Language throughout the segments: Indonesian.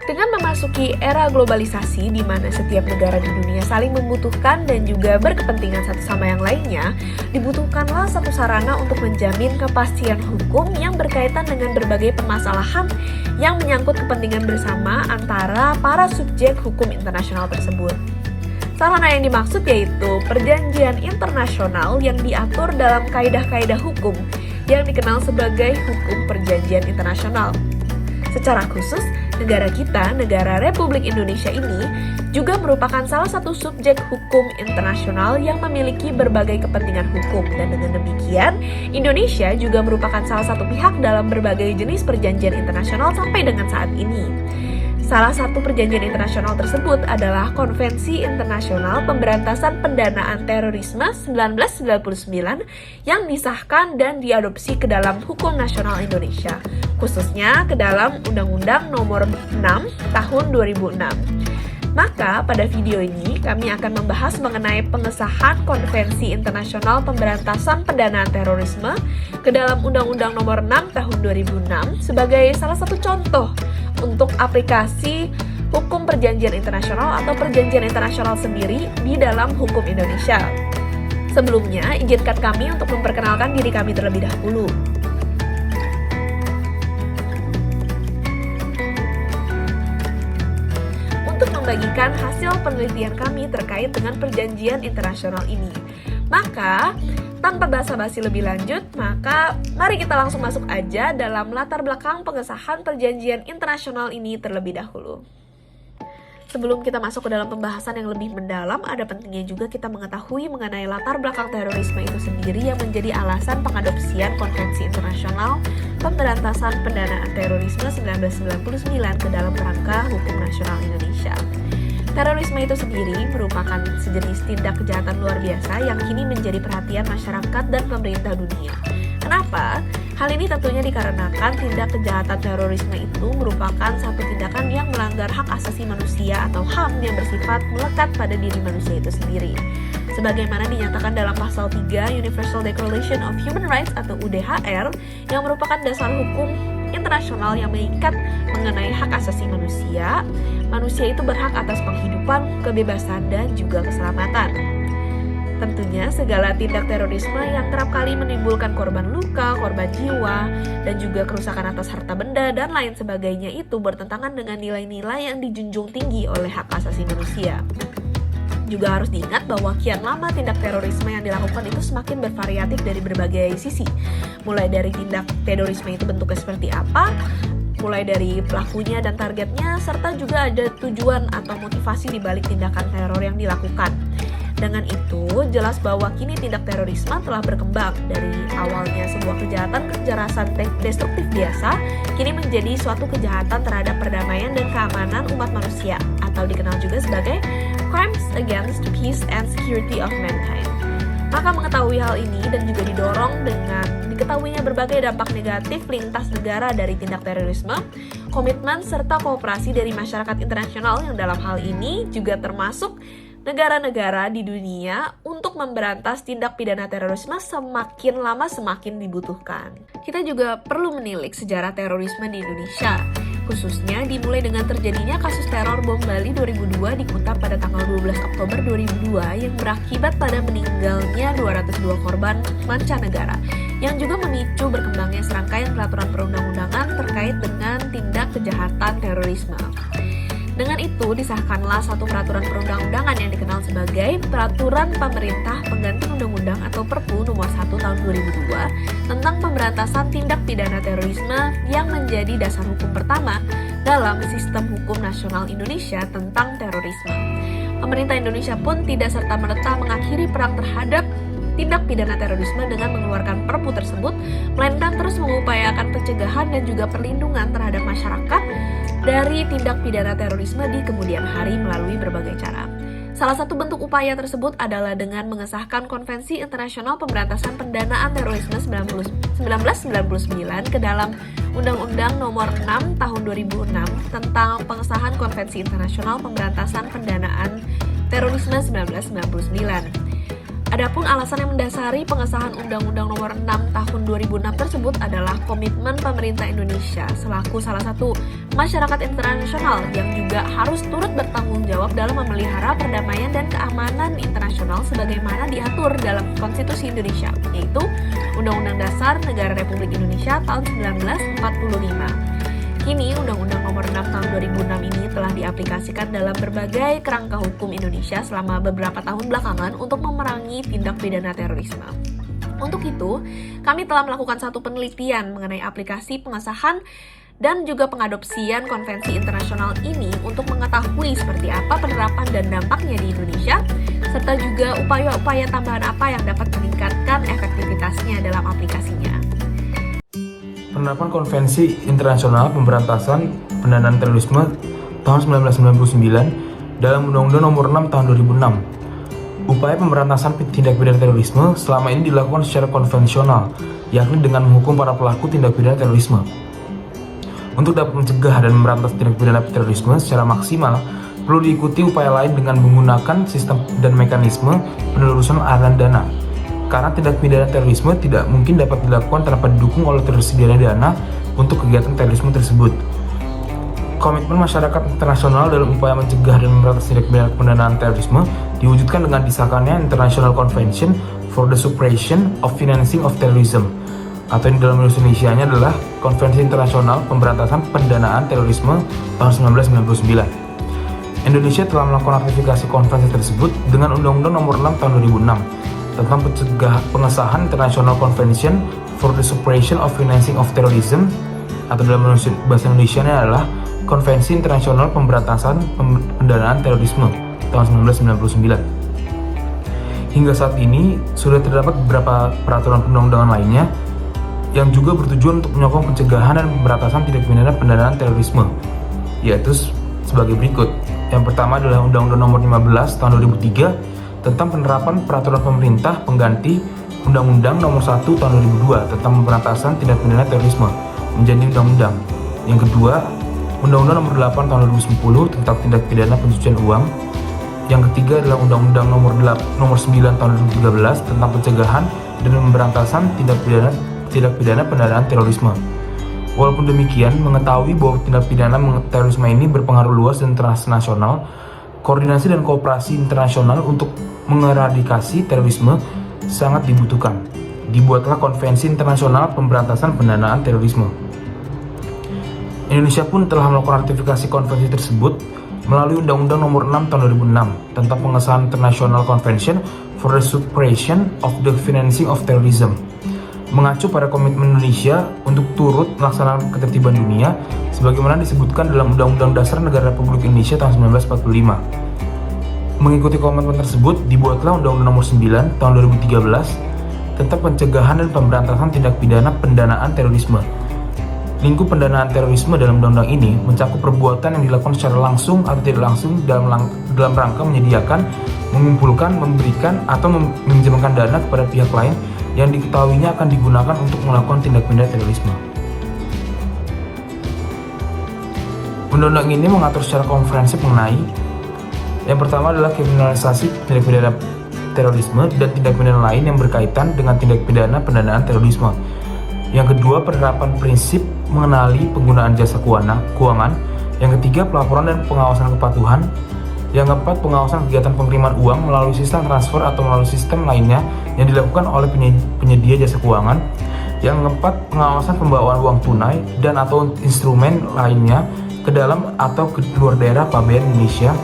Dengan memasuki era globalisasi di mana setiap negara di dunia saling membutuhkan dan juga berkepentingan satu sama yang lainnya, dibutuhkanlah satu sarana untuk menjamin kepastian hukum yang berkaitan dengan berbagai permasalahan yang menyangkut kepentingan bersama antara para subjek hukum internasional tersebut. Sarana yang dimaksud yaitu perjanjian internasional yang diatur dalam kaidah-kaidah hukum yang dikenal sebagai hukum perjanjian internasional. Secara khusus, negara kita, negara Republik Indonesia ini, juga merupakan salah satu subjek hukum internasional yang memiliki berbagai kepentingan hukum. Dan dengan demikian, Indonesia juga merupakan salah satu pihak dalam berbagai jenis perjanjian internasional sampai dengan saat ini. Salah satu perjanjian internasional tersebut adalah Konvensi Internasional Pemberantasan Pendanaan Terorisme 1999 yang disahkan dan diadopsi ke dalam hukum nasional Indonesia, khususnya ke dalam Undang-Undang Nomor 6 Tahun 2006. Maka pada video ini kami akan membahas mengenai pengesahan Konvensi Internasional Pemberantasan Pendanaan Terorisme ke dalam Undang-Undang Nomor 6 Tahun 2006 sebagai salah satu contoh untuk aplikasi hukum perjanjian internasional atau perjanjian internasional sendiri di dalam hukum Indonesia. Sebelumnya, izinkan kami untuk memperkenalkan diri kami terlebih dahulu. Untuk membagikan hasil penelitian kami terkait dengan perjanjian internasional ini. Maka, tanpa basa-basi lebih lanjut, maka mari kita langsung masuk aja dalam latar belakang pengesahan perjanjian internasional ini terlebih dahulu. Sebelum kita masuk ke dalam pembahasan yang lebih mendalam, ada pentingnya juga kita mengetahui mengenai latar belakang terorisme itu sendiri yang menjadi alasan pengadopsian Konvensi Internasional Pemberantasan Pendanaan Terorisme 1999 ke dalam kerangka hukum nasional Indonesia. Terorisme itu sendiri merupakan sejenis tindak kejahatan luar biasa yang kini menjadi perhatian masyarakat dan pemerintah dunia. Kenapa? Hal ini tentunya dikarenakan tindak kejahatan terorisme itu merupakan satu tindakan yang melanggar hak asasi manusia atau HAM yang bersifat melekat pada diri manusia itu sendiri. Sebagaimana dinyatakan dalam pasal 3 Universal Declaration of Human Rights atau UDHR yang merupakan dasar hukum internasional yang mengikat mengenai hak asasi manusia, manusia itu berhak atas penghidupan, kebebasan, dan juga keselamatan. Tentunya segala tindak terorisme yang kerap kali menimbulkan korban luka, korban jiwa, dan juga kerusakan atas harta benda dan lain sebagainya itu bertentangan dengan nilai-nilai yang dijunjung tinggi oleh hak asasi manusia. Juga harus diingat bahwa kian lama tindak terorisme yang dilakukan itu semakin bervariatif dari berbagai sisi. Mulai dari tindak terorisme itu bentuknya seperti apa, mulai dari pelakunya dan targetnya, serta juga ada tujuan atau motivasi di balik tindakan teror yang dilakukan. Dengan itu, jelas bahwa kini tindak terorisme telah berkembang dari awalnya sebuah kejahatan destruktif biasa, kini menjadi suatu kejahatan terhadap perdamaian dan keamanan umat manusia, atau dikenal juga sebagai Crimes Against Peace and Security of Mankind. Maka mengetahui hal ini dan juga didorong dengan diketahuinya berbagai dampak negatif lintas negara dari tindak terorisme, komitmen serta kooperasi dari masyarakat internasional yang dalam hal ini juga termasuk negara-negara di dunia untuk memberantas tindak pidana terorisme semakin lama semakin dibutuhkan. Kita juga perlu menilik sejarah terorisme di Indonesia, khususnya dimulai dengan terjadinya kasus teror bom Bali 2002 di Kuta pada tanggal 12 Oktober 2002 yang berakibat pada meninggalnya 202 korban mancanegara, yang juga memicu berkembangnya serangkaian peraturan perundang-undangan terkait dengan tindak kejahatan terorisme. Dengan itu, disahkanlah satu peraturan perundang-undangan yang dikenal sebagai Peraturan Pemerintah Pengganti Undang-Undang atau Perpu Nomor 1 Tahun 2002 tentang pemberantasan tindak pidana terorisme yang menjadi dasar hukum pertama dalam sistem hukum nasional Indonesia tentang terorisme. Pemerintah Indonesia pun tidak serta-merta mengakhiri perang terhadap tindak pidana terorisme dengan mengeluarkan perpu tersebut, melainkan terus mengupayakan pencegahan dan juga perlindungan terhadap masyarakat dari tindak pidana terorisme di kemudian hari melalui berbagai cara. Salah satu bentuk upaya tersebut adalah dengan mengesahkan Konvensi Internasional Pemberantasan Pendanaan Terorisme 1999 ke dalam Undang-Undang Nomor 6 Tahun 2006 tentang pengesahan Konvensi Internasional Pemberantasan Pendanaan Terorisme 1999. Adapun alasan yang mendasari pengesahan Undang-Undang Nomor 6 Tahun 2006 tersebut adalah komitmen pemerintah Indonesia selaku salah satu masyarakat internasional yang juga harus turut bertanggung jawab dalam memelihara perdamaian dan keamanan internasional sebagaimana diatur dalam Konstitusi Indonesia, yaitu Undang-Undang Dasar Negara Republik Indonesia tahun 1945. Kini, Undang-Undang Nomor 6 Tahun 2006 ini telah diaplikasikan dalam berbagai kerangka hukum Indonesia selama beberapa tahun belakangan untuk memerangi tindak pidana terorisme. Untuk itu, kami telah melakukan satu penelitian mengenai aplikasi pengesahan dan juga pengadopsian konvensi internasional ini untuk mengetahui seperti apa penerapan dan dampaknya di Indonesia, serta juga upaya-upaya tambahan apa yang dapat meningkatkan efektivitasnya dalam aplikasinya. Penerapan Konvensi Internasional Pemberantasan Pendanaan Terorisme tahun 1999 dalam Undang-Undang Nomor 6 tahun 2006. Upaya pemberantasan tindak pidana terorisme selama ini dilakukan secara konvensional, yakni dengan menghukum para pelaku tindak pidana terorisme. Untuk dapat mencegah dan memberantas tindak pidana terorisme secara maksimal, perlu diikuti upaya lain dengan menggunakan sistem dan mekanisme penelusuran aliran dana. Karena tindak pidana terorisme tidak mungkin dapat dilakukan tanpa didukung oleh tersedianya dana untuk kegiatan terorisme tersebut. Komitmen masyarakat internasional dalam upaya mencegah dan memberantas tindak pidana pendanaan terorisme diwujudkan dengan disahkannya International Convention for the Suppression of Financing of Terrorism, atau yang dalam bahasa Indonesianya adalah Konvensi Internasional Pemberantasan Pendanaan Terorisme tahun 1999. Indonesia telah melakukan ratifikasi konvensi tersebut dengan Undang-Undang Nomor 6 tahun 2006 tentang pengesahan International Convention for the Suppression of Financing of Terrorism, atau dalam bahasa Indonesianya adalah Konvensi Internasional Pemberantasan Pendanaan Terorisme tahun 1999. Hingga saat ini sudah terdapat beberapa peraturan perundang-undangan lainnya yang juga bertujuan untuk menyokong pencegahan dan pemberantasan tindak pidana pendanaan terorisme, yaitu sebagai berikut. Yang pertama adalah Undang-Undang Nomor 15 tahun 2003 tentang penerapan peraturan pemerintah pengganti Undang-Undang Nomor 1 tahun 2002 tentang pemberantasan tindak pidana terorisme menjadi undang-undang. Yang kedua, Undang-Undang Nomor 8 tahun 2010 tentang tindak pidana pencucian uang. Yang ketiga adalah Undang-Undang Nomor 9 tahun 2013 tentang pencegahan dan pemberantasan tindak pidana pendanaan terorisme. Walaupun demikian, mengetahui bahwa tindak pidana terorisme ini berpengaruh luas dan transnasional, koordinasi dan kooperasi internasional untuk mengeradikasi terorisme sangat dibutuhkan. Dibuatlah Konvensi Internasional Pemberantasan Pendanaan Terorisme. Indonesia pun telah melakukan ratifikasi konvensi tersebut melalui Undang-Undang Nomor 6 tahun 2006 tentang pengesahan International Convention for the Suppression of the Financing of Terrorism, mengacu pada komitmen Indonesia untuk turut melaksanakan ketertiban dunia sebagaimana disebutkan dalam Undang-Undang Dasar Negara Republik Indonesia tahun 1945. Mengikuti komitmen tersebut, dibuatlah Undang-Undang Nomor 9 tahun 2013 tentang pencegahan dan pemberantasan tindak pidana pendanaan terorisme. Lingkup pendanaan terorisme dalam undang-undang ini mencakup perbuatan yang dilakukan secara langsung atau tidak langsung dalam rangka menyediakan, mengumpulkan, memberikan, atau meminjamkan dana kepada pihak lain yang diketahuinya akan digunakan untuk melakukan tindak pidana terorisme. Undang-undang ini mengatur secara komprehensif mengenai yang pertama adalah kriminalisasi tindak pidana terorisme dan tindak pidana lain yang berkaitan dengan tindak pidana pendanaan terorisme. Yang kedua, penerapan prinsip mengenali penggunaan jasa keuangan. Yang ketiga, pelaporan dan pengawasan kepatuhan. Yang keempat, pengawasan kegiatan pengiriman uang melalui sistem transfer atau melalui sistem lainnya yang dilakukan oleh penyedia jasa keuangan. Yang keempat, pengawasan pembawaan uang tunai dan atau instrumen lainnya ke dalam atau ke luar daerah PABN Indonesia.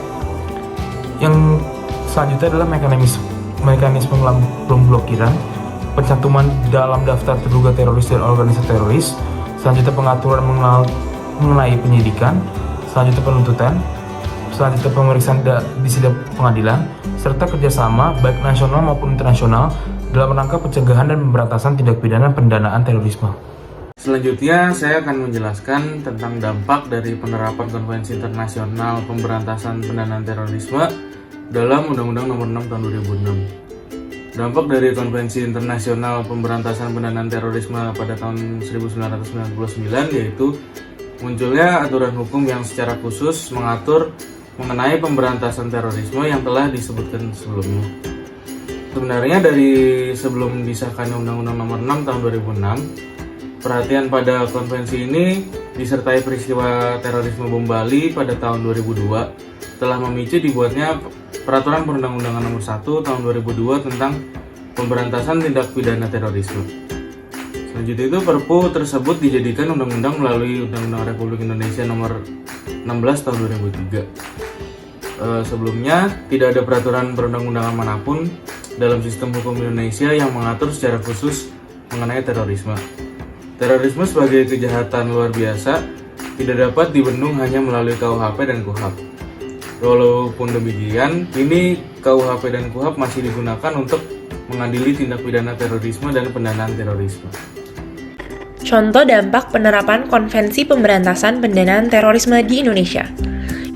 Yang selanjutnya adalah mekanisme pemblokiran, pencantuman dalam daftar terduga teroris dan organisasi teroris, selanjutnya pengaturan mengenai penyidikan, selanjutnya penuntutan, selanjutnya pemeriksaan di sidang pengadilan, serta kerjasama baik nasional maupun internasional dalam rangka pencegahan dan pemberantasan tindak pidana pendanaan terorisme. Selanjutnya, saya akan menjelaskan tentang dampak dari penerapan Konvensi Internasional Pemberantasan Pendanaan Terorisme dalam Undang-Undang Nomor 6 Tahun 2006. Dampak dari Konvensi Internasional Pemberantasan Pendanaan Terorisme pada tahun 1999 yaitu munculnya aturan hukum yang secara khusus mengatur mengenai pemberantasan terorisme yang telah disebutkan sebelumnya. Sebenarnya dari sebelum disahkannya Undang-Undang Nomor 6 Tahun 2006, perhatian pada konvensi ini disertai peristiwa terorisme bom Bali pada tahun 2002 telah memicu dibuatnya Peraturan Perundang-Undangan Nomor 1 Tahun 2002 tentang Pemberantasan Tindak Pidana Terorisme. Selanjutnya itu Perpu tersebut dijadikan undang-undang melalui Undang-Undang Republik Indonesia Nomor 16 Tahun 2003. Sebelumnya tidak ada peraturan perundang-undangan manapun dalam sistem hukum Indonesia yang mengatur secara khusus mengenai terorisme. Terorisme sebagai kejahatan luar biasa tidak dapat dibendung hanya melalui KUHP dan KUHAP. Walaupun demikian, kini KUHP dan KUHAP masih digunakan untuk mengadili tindak pidana terorisme dan pendanaan terorisme. Contoh dampak penerapan Konvensi Pemberantasan Pendanaan Terorisme di Indonesia.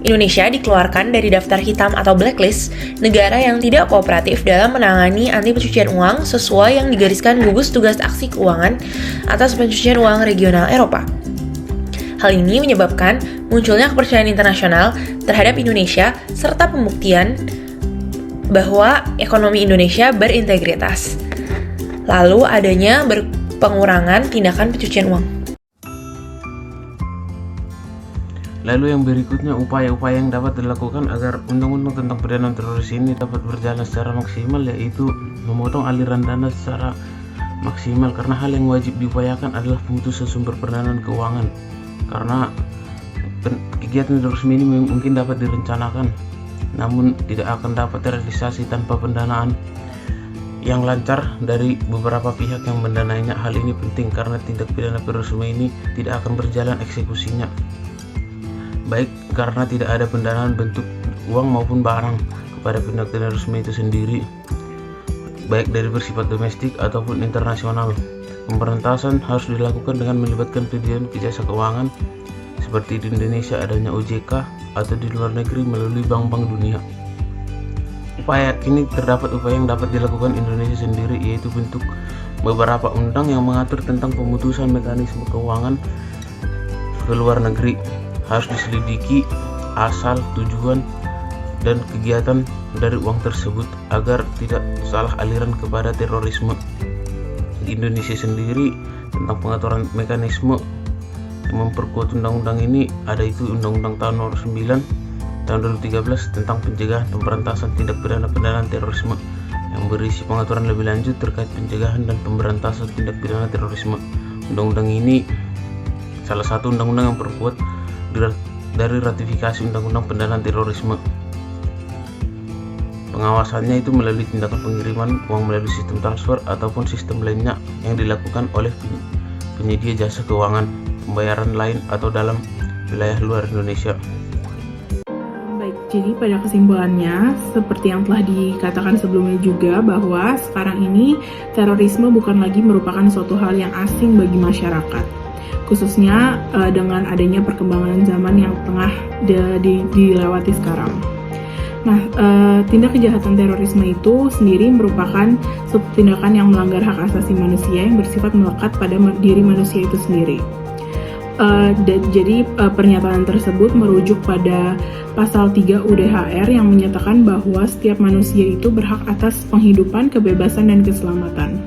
Indonesia dikeluarkan dari daftar hitam atau blacklist negara yang tidak kooperatif dalam menangani anti pencucian uang sesuai yang digariskan gugus tugas aksi keuangan atas pencucian uang regional Eropa. Hal ini menyebabkan munculnya kepercayaan internasional terhadap Indonesia serta pembuktian bahwa ekonomi Indonesia berintegritas. Lalu adanya pengurangan tindakan pencucian uang. Lalu yang berikutnya upaya-upaya yang dapat dilakukan agar undang-undang tentang pendanaan teroris ini dapat berjalan secara maksimal, yaitu memotong aliran dana secara maksimal, karena hal yang wajib diupayakan adalah pemutusan sumber pendanaan keuangan, karena kegiatan terorisme ini mungkin dapat direncanakan namun tidak akan dapat terrealisasi tanpa pendanaan yang lancar dari beberapa pihak yang mendanainya. Hal ini penting karena tindak pidana terorisme ini tidak akan berjalan eksekusinya, baik karena tidak ada pendanaan bentuk uang maupun barang kepada tindak terorisme itu sendiri, baik dari bersifat domestik ataupun internasional. Pemberantasan harus dilakukan dengan melibatkan pendidikan ke jasa keuangan seperti di Indonesia adanya OJK atau di luar negeri melalui bank-bank dunia. Terdapat upaya yang dapat dilakukan Indonesia sendiri, yaitu bentuk beberapa undang yang mengatur tentang pemutusan mekanisme keuangan ke luar negeri. Harus diselidiki asal, tujuan, dan kegiatan dari uang tersebut agar tidak salah aliran kepada terorisme. Di Indonesia sendiri tentang pengaturan mekanisme yang memperkuat undang-undang ini ada itu Undang-Undang Tahun Nomor 9 Tahun 2013 tentang pencegahan pemberantasan tindak pidana pendanaan terorisme yang berisi pengaturan lebih lanjut terkait pencegahan dan pemberantasan tindak pidana terorisme. Undang-undang ini salah satu undang-undang yang perkuat dari ratifikasi Undang-Undang Pendanaan Terorisme. Pengawasannya itu melalui tindakan pengiriman uang melalui sistem transfer ataupun sistem lainnya yang dilakukan oleh penyedia jasa keuangan, pembayaran lain atau dalam wilayah luar Indonesia. Baik, jadi pada kesimpulannya, seperti yang telah dikatakan sebelumnya juga, bahwa sekarang ini terorisme bukan lagi merupakan suatu hal yang asing bagi masyarakat. Khususnya dengan adanya perkembangan zaman yang tengah dilewati sekarang. Nah, tindak kejahatan terorisme itu sendiri merupakan suatu tindakan yang melanggar hak asasi manusia yang bersifat melekat pada diri manusia itu sendiri. Jadi pernyataan tersebut merujuk pada pasal 3 UDHR yang menyatakan bahwa setiap manusia itu berhak atas penghidupan, kebebasan, dan keselamatan.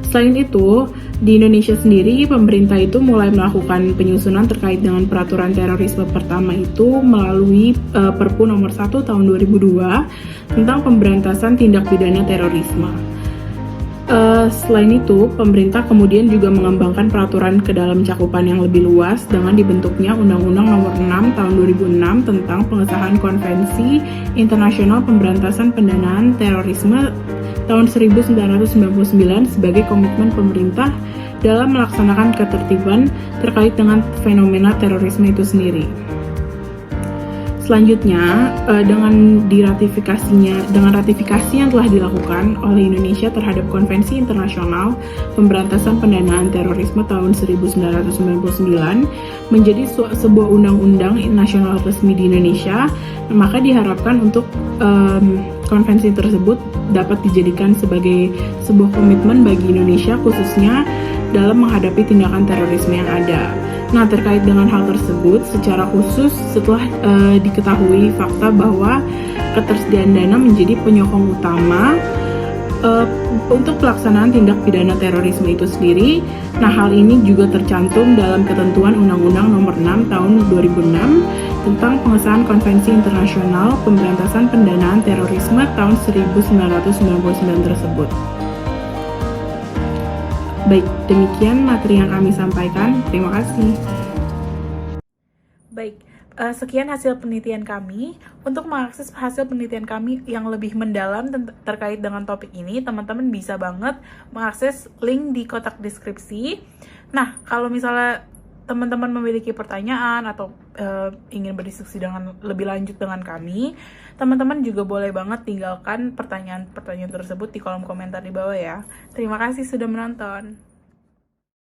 Selain itu, di Indonesia sendiri, pemerintah itu mulai melakukan penyusunan terkait dengan peraturan terorisme pertama itu melalui Perpu Nomor 1 Tahun 2002 tentang pemberantasan tindak pidana terorisme. Selain itu, pemerintah kemudian juga mengembangkan peraturan ke dalam cakupan yang lebih luas dengan dibentuknya Undang-Undang Nomor 6 Tahun 2006 tentang pengesahan Konvensi Internasional Pemberantasan Pendanaan Terorisme tahun 1999 sebagai komitmen pemerintah dalam melaksanakan ketertiban terkait dengan fenomena terorisme itu sendiri. Selanjutnya, dengan ratifikasi yang telah dilakukan oleh Indonesia terhadap Konvensi Internasional Pemberantasan Pendanaan Terorisme tahun 1999 menjadi sebuah undang-undang nasional resmi di Indonesia, maka diharapkan untuk konvensi tersebut dapat dijadikan sebagai sebuah komitmen bagi Indonesia khususnya dalam menghadapi tindakan terorisme yang ada. Nah, terkait dengan hal tersebut, secara khusus setelah diketahui fakta bahwa ketersediaan dana menjadi penyokong utama untuk pelaksanaan tindak pidana terorisme itu sendiri. Nah, hal ini juga tercantum dalam ketentuan Undang-Undang Nomor 6 Tahun 2006 tentang pengesahan Konvensi Internasional Pemberantasan Pendanaan Terorisme tahun 1999 tersebut. Baik, demikian materi yang kami sampaikan. Terima kasih. Baik, sekian hasil penelitian kami. Untuk mengakses hasil penelitian kami yang lebih mendalam terkait dengan topik ini, teman-teman bisa banget mengakses link di kotak deskripsi. Nah, kalau misalnya teman-teman memiliki pertanyaan atau ingin berdiskusi dengan lebih lanjut dengan kami, teman-teman juga boleh banget tinggalkan pertanyaan-pertanyaan tersebut di kolom komentar di bawah ya. Terima kasih sudah menonton.